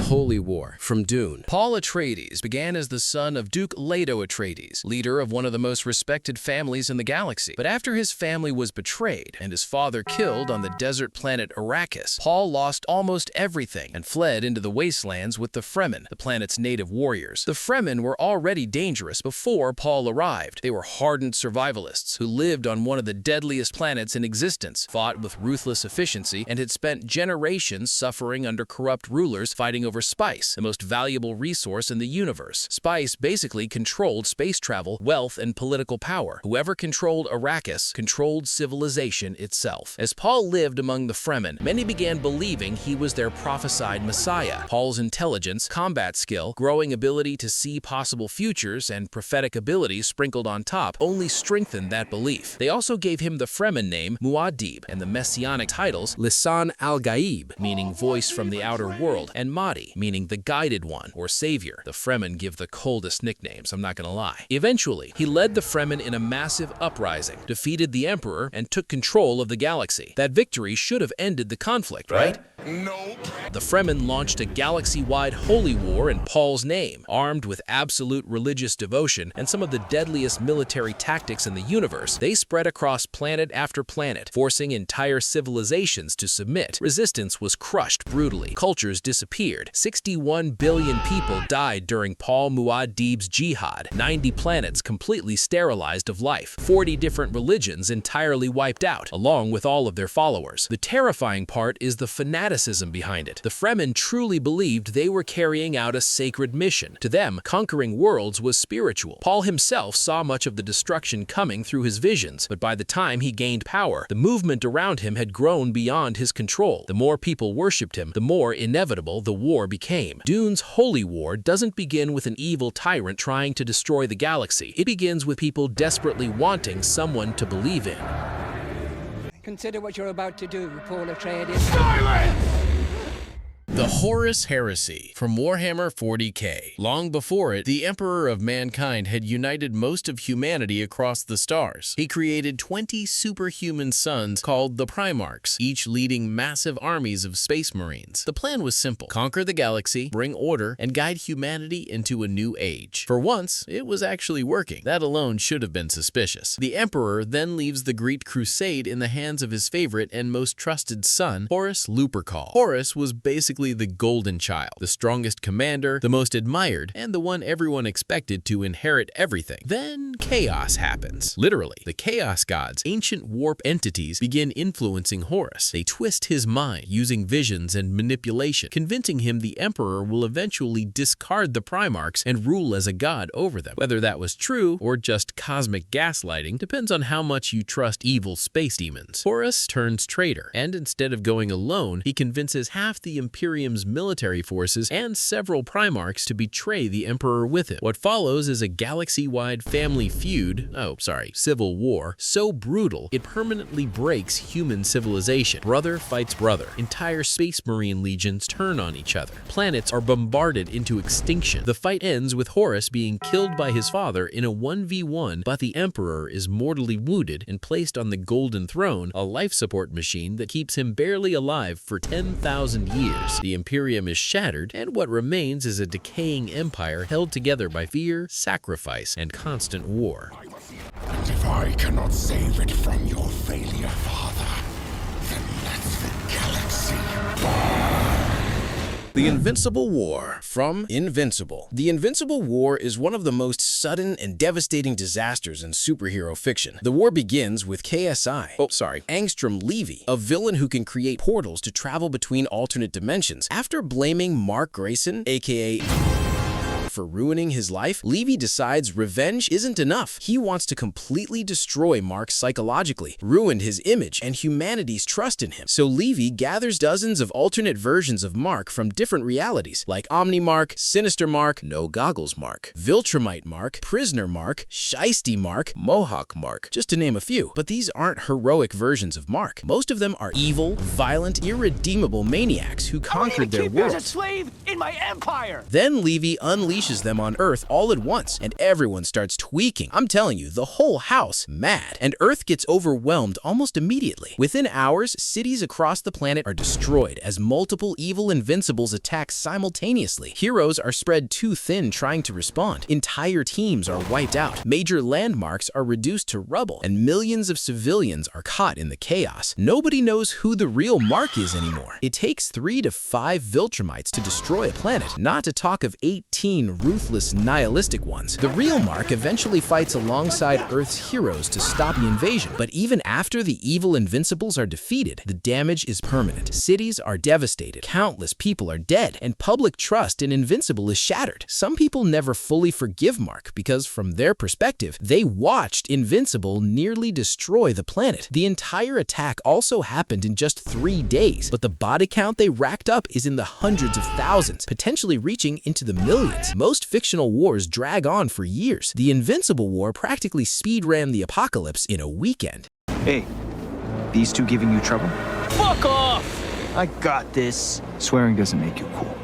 Holy War from Dune. Paul Atreides began as the son of Duke Leto Atreides, leader of one of the most respected families in the galaxy. But after his family was betrayed and his father killed on the desert planet Arrakis, Paul lost almost everything and fled into the wastelands with the Fremen, the planet's native warriors. The Fremen were already dangerous before Paul arrived. They were hardened survivalists who lived on one of the deadliest planets in existence, fought with ruthless efficiency, and had spent generations suffering under corrupt rulers fighting over spice, the most valuable resource in the universe. Spice basically controlled space travel, wealth, and political power. Whoever controlled Arrakis controlled civilization itself. As Paul lived among the Fremen, many began believing he was their prophesied messiah. Paul's intelligence, combat skill, growing ability to see possible futures, and prophetic abilities sprinkled on top only strengthened that belief. They also gave him the Fremen name Muad'Dib and the messianic titles Lisan al-Gaib, meaning voice from the outer world, and Mahdi, meaning the guided one or savior. The Fremen give the coldest nicknames, I'm not gonna lie. Eventually, he led the Fremen in a massive uprising, defeated the Emperor, and took control of the galaxy. That victory should have ended the conflict, right? Nope. The Fremen launched a galaxy-wide holy war in Paul's name. Armed with absolute religious devotion and some of the deadliest military tactics in the universe, they spread across planet after planet, forcing entire civilizations to submit. Resistance was crushed brutally. Cultures disappeared. 61 billion people died during Paul Muad'Dib's jihad. 90 planets completely sterilized of life. 40 different religions entirely wiped out, along with all of their followers. The terrifying part is the fanaticism behind it. The Fremen truly believed they were carrying out a sacred mission. To them, conquering worlds was spiritual. Paul himself saw much of the destruction coming through his visions, but by the time he gained power, the movement around him had grown beyond his control. The more people worshipped him, the more inevitable the war became. Dune's Holy War doesn't begin with an evil tyrant trying to destroy the galaxy. It begins with people desperately wanting someone to believe in. Consider what you're about to do, Paul Atreides. Silence! The Horus Heresy from Warhammer 40k. Long before it, the Emperor of Mankind had united most of humanity across the stars. He created 20 superhuman sons called the Primarchs, each leading massive armies of space marines. The plan was simple: conquer the galaxy, bring order, and guide humanity into a new age. For once, it was actually working. That alone should have been suspicious. The Emperor then leaves the Great Crusade in the hands of his favorite and most trusted son, Horus Lupercal. Horus was basically the golden child, the strongest commander, the most admired, and the one everyone expected to inherit everything. Then chaos happens. Literally, the Chaos Gods, ancient warp entities, begin influencing Horus. They twist his mind using visions and manipulation, convincing him the Emperor will eventually discard the Primarchs and rule as a god over them. Whether that was true or just cosmic gaslighting depends on how much you trust evil space demons. Horus turns traitor, and instead of going alone, he convinces half the Imperium's military forces and several Primarchs to betray the Emperor with him. What follows is a galaxy-wide family civil war, so brutal it permanently breaks human civilization. Brother fights brother. Entire space marine legions turn on each other. Planets are bombarded into extinction. The fight ends with Horus being killed by his father in a 1v1, but the Emperor is mortally wounded and placed on the Golden Throne, a life support machine that keeps him barely alive for 10,000 years. The Imperium is shattered, and what remains is a decaying empire held together by fear, sacrifice, and constant war. And if I cannot save it from your failure, Father, then let the galaxy burn. The Invincible War from Invincible. The Invincible War is one of the most sudden and devastating disasters in superhero fiction. The war begins with Angstrom Levy, a villain who can create portals to travel between alternate dimensions. After blaming Mark Grayson, aka for ruining his life, Levy decides revenge isn't enough. He wants to completely destroy Mark psychologically, ruin his image, and humanity's trust in him. So Levy gathers dozens of alternate versions of Mark from different realities, like Omni Mark, Sinister Mark, No Goggles Mark, Viltrumite Mark, Prisoner Mark, Shiesty Mark, Mohawk Mark, just to name a few. But these aren't heroic versions of Mark. Most of them are evil, violent, irredeemable maniacs who conquered their world. As a slave in my empire. Then Levy unleashes unleashes them on Earth all at once, and everyone starts tweaking. I'm telling you, the whole house mad. And Earth gets overwhelmed almost immediately. Within hours, cities across the planet are destroyed as multiple evil Invincibles attack simultaneously. Heroes are spread too thin trying to respond. Entire teams are wiped out. Major landmarks are reduced to rubble, and millions of civilians are caught in the chaos. Nobody knows who the real Mark is anymore. It takes 3 to 5 Viltrumites to destroy a planet, not to talk of 18 ruthless, nihilistic ones. The real Mark eventually fights alongside Earth's heroes to stop the invasion, but even after the evil Invincibles are defeated, the damage is permanent. Cities are devastated, countless people are dead, and public trust in Invincible is shattered. Some people never fully forgive Mark because, from their perspective, they watched Invincible nearly destroy the planet. The entire attack also happened in just 3 days, but the body count they racked up is in the hundreds of thousands, potentially reaching into the millions. Most fictional wars drag on for years. The Invincible War practically speedran the apocalypse in a weekend. Hey, these two giving you trouble? Fuck off! I got this. Swearing doesn't make you cool.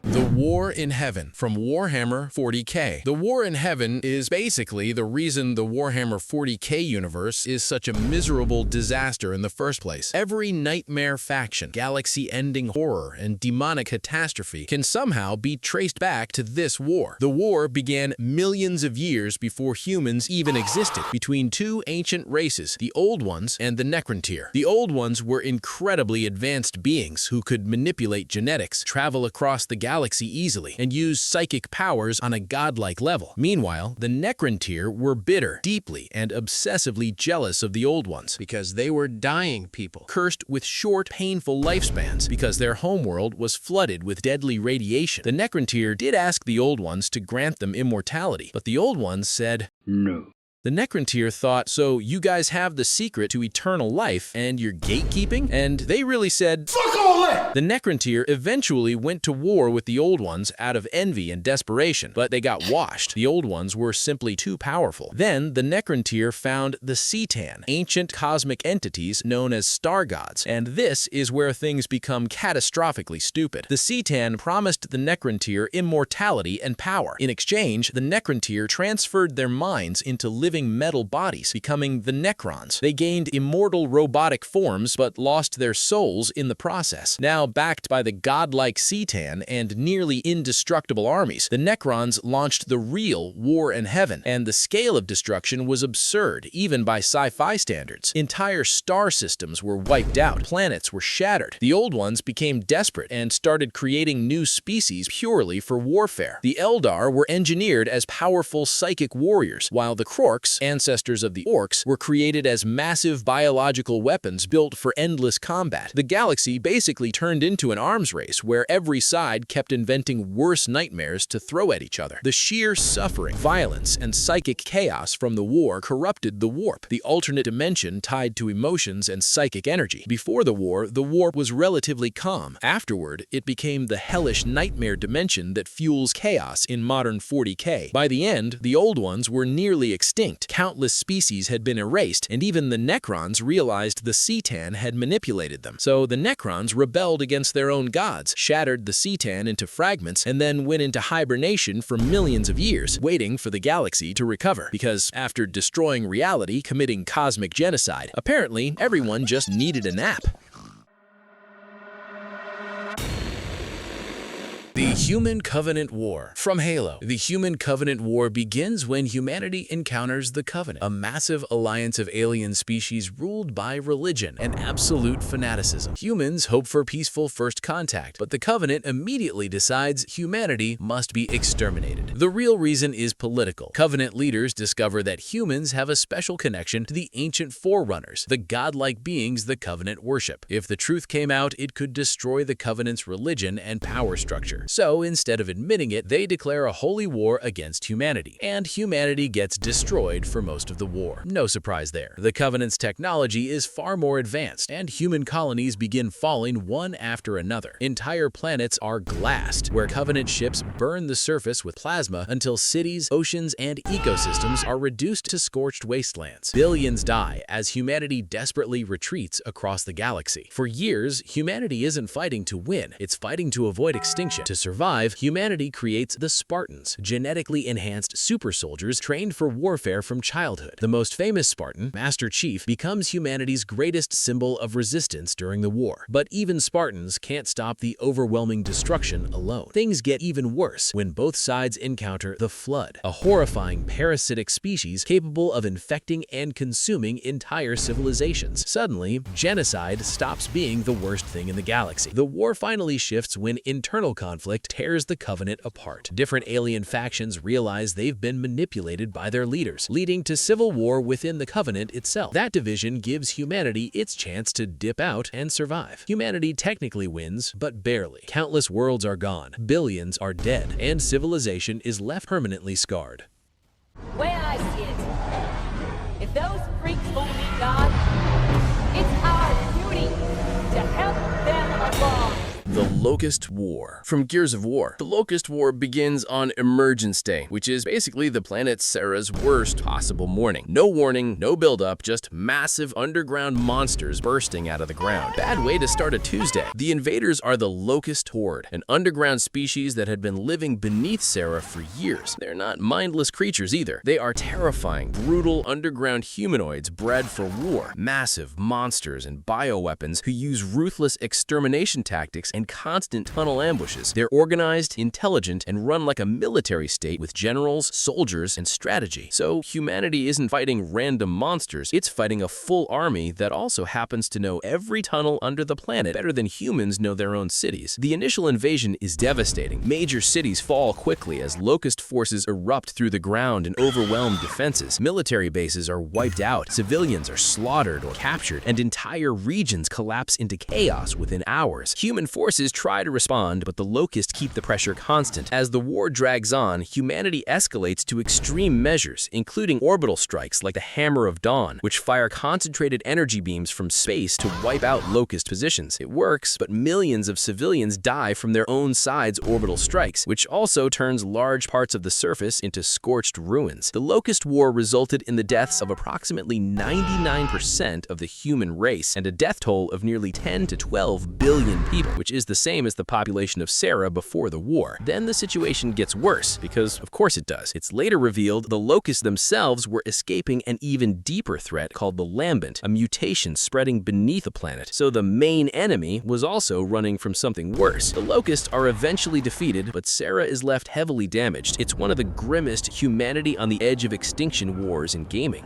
The War in Heaven from Warhammer 40k. The War in Heaven is basically the reason the Warhammer 40k universe is such a miserable disaster in the first place. Every nightmare faction, galaxy-ending horror, and demonic catastrophe can somehow be traced back to this war. The war began millions of years before humans even existed, between 2 ancient races, the Old Ones and the Necrontyr. The Old Ones were incredibly advanced beings who could manipulate genetics, travel across the galaxy easily, and use psychic powers on a godlike level. Meanwhile, the Necrontyr were bitter, deeply, and obsessively jealous of the Old Ones because they were dying people, cursed with short, painful lifespans because their homeworld was flooded with deadly radiation. The Necrontyr did ask the Old Ones to grant them immortality, but the Old Ones said no. The Necrontyr thought, so you guys have the secret to eternal life and you're gatekeeping? And they really said, fuck all that! The Necrontyr eventually went to war with the Old Ones out of envy and desperation, but they got washed. The Old Ones were simply too powerful. Then the Necrontyr found the C'tan, ancient cosmic entities known as star gods, and this is where things become catastrophically stupid. The C'tan promised the Necrontyr immortality and power. In exchange, the Necrontyr transferred their minds into living metal bodies, becoming the Necrons. They gained immortal robotic forms, but lost their souls in the process. Now backed by the godlike C'tan and nearly indestructible armies, the Necrons launched the real War in Heaven, and the scale of destruction was absurd, even by sci-fi standards. Entire star systems were wiped out, planets were shattered. The Old Ones became desperate and started creating new species purely for warfare. The Eldar were engineered as powerful psychic warriors, while the Krorks, ancestors of the Orcs, were created as massive biological weapons built for endless combat. The galaxy basically turned into an arms race where every side kept inventing worse nightmares to throw at each other. The sheer suffering, violence, and psychic chaos from the war corrupted the warp, the alternate dimension tied to emotions and psychic energy. Before the warp was relatively calm. Afterward, it became the hellish nightmare dimension that fuels chaos in modern 40k. By the end, the Old Ones were nearly extinct. Countless species had been erased, and even the Necrons realized the C'tan had manipulated them. So the Necrons rebelled against their own gods, shattered the C'tan into fragments, and then went into hibernation for millions of years, waiting for the galaxy to recover. Because after destroying reality, committing cosmic genocide, apparently everyone just needed a nap. The Human Covenant War from Halo. The Human Covenant War begins when humanity encounters the Covenant, a massive alliance of alien species ruled by religion and absolute fanaticism. Humans hope for peaceful first contact, but the Covenant immediately decides humanity must be exterminated. The real reason is political. Covenant leaders discover that humans have a special connection to the ancient Forerunners, the godlike beings the Covenant worship. If the truth came out, it could destroy the Covenant's religion and power structure. So instead of admitting it, they declare a holy war against humanity, and humanity gets destroyed for most of the war. No surprise there. The Covenant's technology is far more advanced, and human colonies begin falling one after another. Entire planets are glassed, where Covenant ships burn the surface with plasma until cities, oceans, and ecosystems are reduced to scorched wastelands. Billions die as humanity desperately retreats across the galaxy. For years, humanity isn't fighting to win, it's fighting to avoid extinction, to survive, humanity creates the Spartans, genetically enhanced super soldiers trained for warfare from childhood. The most famous Spartan, Master Chief, becomes humanity's greatest symbol of resistance during the war. But even Spartans can't stop the overwhelming destruction alone. Things get even worse when both sides encounter the Flood, a horrifying parasitic species capable of infecting and consuming entire civilizations. Suddenly, genocide stops being the worst thing in the galaxy. The war finally shifts when internal conflict tears the Covenant apart. Different alien factions realize they've been manipulated by their leaders, leading to civil war within the Covenant itself. That division gives humanity its chance to dip out and survive. Humanity technically wins, but barely. Countless worlds are gone, billions are dead, and civilization is left permanently scarred. Way I see it, if those freaks won't meet God, it's our duty to help them along. The Locust War. From Gears of War, the Locust War begins on Emergence Day, which is basically the planet Sarah's worst possible morning. No warning, no build-up, just massive underground monsters bursting out of the ground. Bad way to start a Tuesday. The invaders are the Locust Horde, an underground species that had been living beneath Sarah for years. They're not mindless creatures either. They are terrifying, brutal underground humanoids bred for war. Massive monsters and bioweapons who use ruthless extermination tactics and constant tunnel ambushes. They're organized, intelligent, and run like a military state with generals, soldiers, and strategy. So humanity isn't fighting random monsters, it's fighting a full army that also happens to know every tunnel under the planet better than humans know their own cities. The initial invasion is devastating. Major cities fall quickly as Locust forces erupt through the ground and overwhelm defenses. Military bases are wiped out, civilians are slaughtered or captured, and entire regions collapse into chaos within hours. Human forces try to respond, but the Locusts keep the pressure constant. As the war drags on, humanity escalates to extreme measures, including orbital strikes like the Hammer of Dawn, which fire concentrated energy beams from space to wipe out Locust positions. It works, but millions of civilians die from their own side's orbital strikes, which also turns large parts of the surface into scorched ruins. The Locust War resulted in the deaths of approximately 99% of the human race and a death toll of nearly 10 to 12 billion people, which is the same as the population of Sarah before the war. Then the situation gets worse, because of course it does. It's later revealed the Locusts themselves were escaping an even deeper threat called the Lambent, a mutation spreading beneath the planet. So the main enemy was also running from something worse. The Locusts are eventually defeated, but Sarah is left heavily damaged. It's one of the grimmest humanity on the edge of extinction wars in gaming.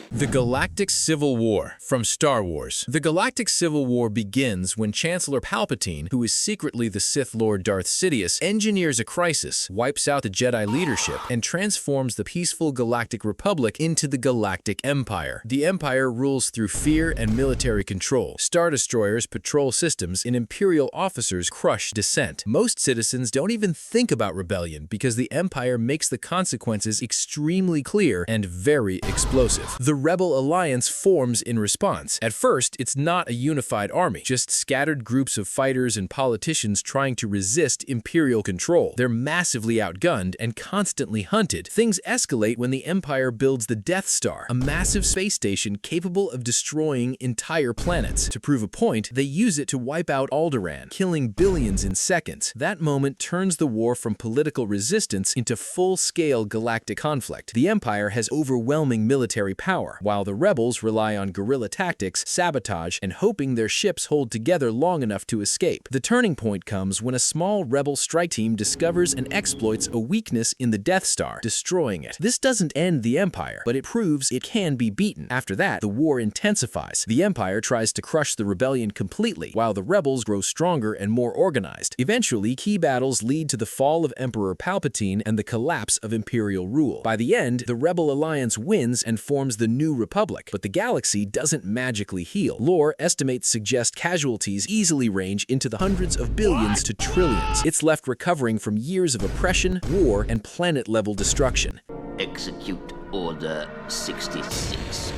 The Galactic Civil War from Star Wars. The Galactic Civil War begins when Chancellor Palpatine, who is secretly the Sith Lord Darth Sidious, engineers a crisis, wipes out the Jedi leadership, and transforms the peaceful Galactic Republic into the Galactic Empire. The Empire rules through fear and military control. Star Destroyers patrol systems, and Imperial officers crush dissent. Most citizens don't even think about rebellion because the Empire makes the consequences extremely clear and very explosive. The Rebel Alliance forms in response. At first, it's not a unified army, just scattered groups of fighters and politicians trying to resist Imperial control. They're massively outgunned and constantly hunted. Things escalate when the Empire builds the Death Star, a massive space station capable of destroying entire planets. To prove a point, they use it to wipe out Alderaan, killing billions in seconds. That moment turns the war from political resistance into full-scale galactic conflict. The Empire has overwhelming military power, while the rebels rely on guerrilla tactics, sabotage, and hoping their ships hold together long enough to escape. The turning point comes when a small rebel strike team discovers and exploits a weakness in the Death Star, destroying it. This doesn't end the Empire, but it proves it can be beaten. After that, the war intensifies. The Empire tries to crush the rebellion completely, while the rebels grow stronger and more organized. Eventually, key battles lead to the fall of Emperor Palpatine and the collapse of Imperial rule. By the end, the Rebel Alliance wins and forms the New Republic, but the galaxy doesn't magically heal. Lore estimates suggest casualties easily range into the hundreds of billions to trillions. It's left recovering from years of oppression, war, and planet-level destruction. Execute Order 66.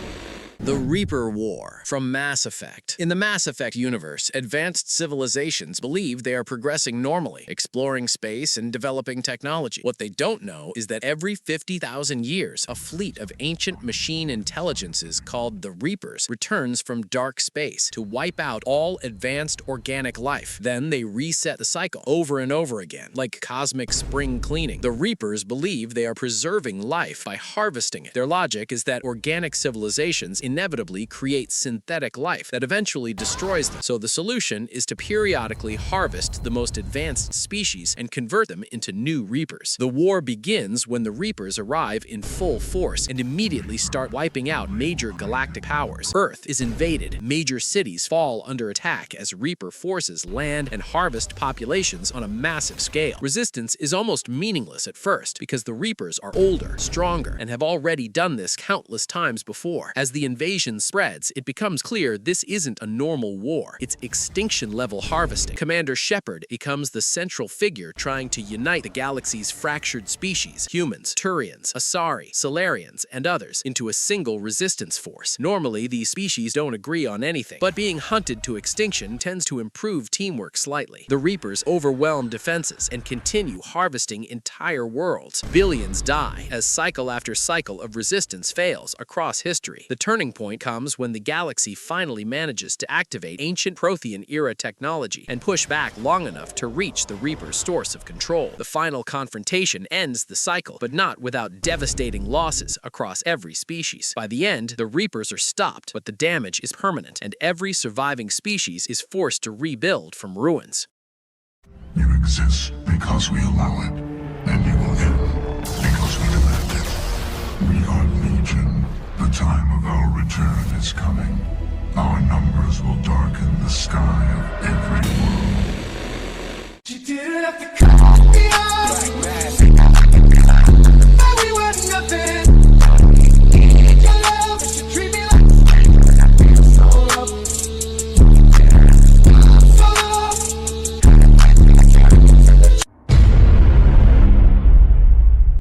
The Reaper War from Mass Effect. In the Mass Effect universe, advanced civilizations believe they are progressing normally, exploring space and developing technology. What they don't know is that every 50,000 years, a fleet of ancient machine intelligences called the Reapers returns from dark space to wipe out all advanced organic life. Then they reset the cycle over and over again, like cosmic spring cleaning. The Reapers believe they are preserving life by harvesting it. Their logic is that organic civilizations inevitably create synthetic life that eventually destroys them. So the solution is to periodically harvest the most advanced species and convert them into new Reapers. The war begins when the Reapers arrive in full force and immediately start wiping out major galactic powers. Earth is invaded, major cities fall under attack as Reaper forces land and harvest populations on a massive scale. Resistance is almost meaningless at first because the Reapers are older, stronger, and have already done this countless times before. As the invasion spreads, it becomes clear this isn't a normal war. It's extinction-level harvesting. Commander Shepard becomes the central figure trying to unite the galaxy's fractured species, humans, Turians, Asari, Salarians, and others, into a single resistance force. Normally, these species don't agree on anything, but being hunted to extinction tends to improve teamwork slightly. The Reapers overwhelm defenses and continue harvesting entire worlds. Billions die as cycle after cycle of resistance fails across history. The turning point comes when the galaxy finally manages to activate ancient Prothean-era technology and push back long enough to reach the Reaper's source of control. The final confrontation ends the cycle, but not without devastating losses across every species. By the end, the Reapers are stopped, but the damage is permanent, and every surviving species is forced to rebuild from ruins. You exist because we allow it, and you will end because we demand it. We are Legion. The time of our return is coming. Our numbers will darken the sky of every world. You didn't have to